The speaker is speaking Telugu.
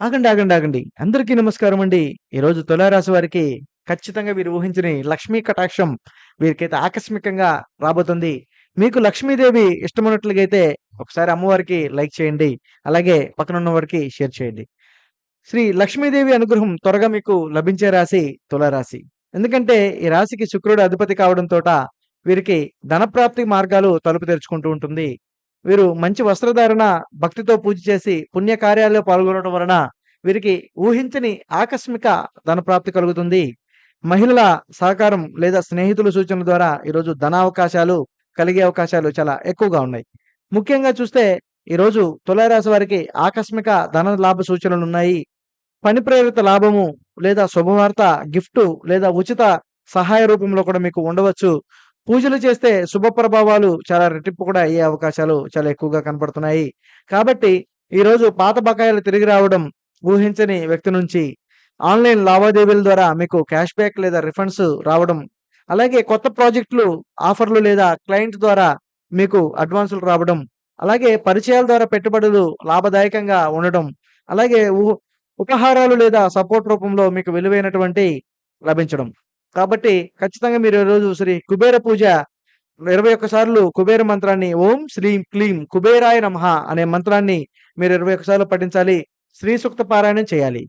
ఆగండి. ఆగండి. ఆగండి. అందరికీ నమస్కారమండి. ఈరోజు తులారాశి వారికి ఖచ్చితంగా వీరు ఊహించని లక్ష్మీ కటాక్షం వీరికైతే ఆకస్మికంగా రాబోతుంది. మీకు లక్ష్మీదేవి ఇష్టమున్నట్లుగైతే ఒకసారి అమ్మవారికి లైక్ చేయండి. అలాగే పక్కనున్న వారికి షేర్ చేయండి. శ్రీ లక్ష్మీదేవి అనుగ్రహం త్వరగా మీకు లభించే రాశి తులారాశి. ఎందుకంటే ఈ రాశికి శుక్రుడు అధిపతి కావడంతోట వీరికి ధనప్రాప్తి మార్గాలు తలుపు తెరుచుకుంటూ ఉంటుంది. వీరు మంచి వస్త్రధారణ, భక్తితో పూజ చేసి పుణ్య కార్యాల్లో పాల్గొనడం వలన వీరికి ఊహించని ఆకస్మిక ధనప్రాప్తి కలుగుతుంది. మహిళల సహకారం లేదా స్నేహితుల సూచనల ద్వారా ఈరోజు ధనావకాశాలు కలిగే అవకాశాలు చాలా ఎక్కువగా ఉన్నాయి. ముఖ్యంగా చూస్తే ఈరోజు తులారాశి వారికి ఆకస్మిక ధన లాభ సూచనలున్నాయి. పని ప్రేరిత లాభము లేదా శుభవార్త, గిఫ్టు లేదా ఉచిత సహాయ రూపంలో కూడా మీకు ఉండవచ్చు. పూజలు చేస్తే శుభ ప్రభావాలు చాలా రెట్టింపు కూడా అయ్యే అవకాశాలు చాలా ఎక్కువగా కనపడుతున్నాయి. కాబట్టి ఈరోజు పాత బకాయిలు తిరిగి రావడం, ఊహించని వ్యక్తి నుంచి ఆన్‌లైన్ లావాదేవీల ద్వారా మీకు క్యాష్ బ్యాక్ లేదా రిఫండ్స్ రావడం, అలాగే కొత్త ప్రాజెక్టులు, ఆఫర్‌లు లేదా క్లయింట్ ద్వారా మీకు అడ్వాన్సులు రావడం, అలాగే పరిచయాల ద్వారా పెట్టుబడులు లాభదాయకంగా ఉండడం, అలాగే ఉపహారాలు లేదా సపోర్ట్ రూపంలో మీకు విలువైనటువంటి లభించడం. కాబట్టి ఖచ్చితంగా మీరు ఈరోజు శ్రీ కుబేర పూజ 21 సార్లు కుబేర మంత్రాన్ని ఓం శ్రీం క్లీం కుబేరాయ నమః అనే మంత్రాన్ని మీరు 21 సార్లు పఠించాలి. శ్రీ సూక్త పారాయణం చేయాలి.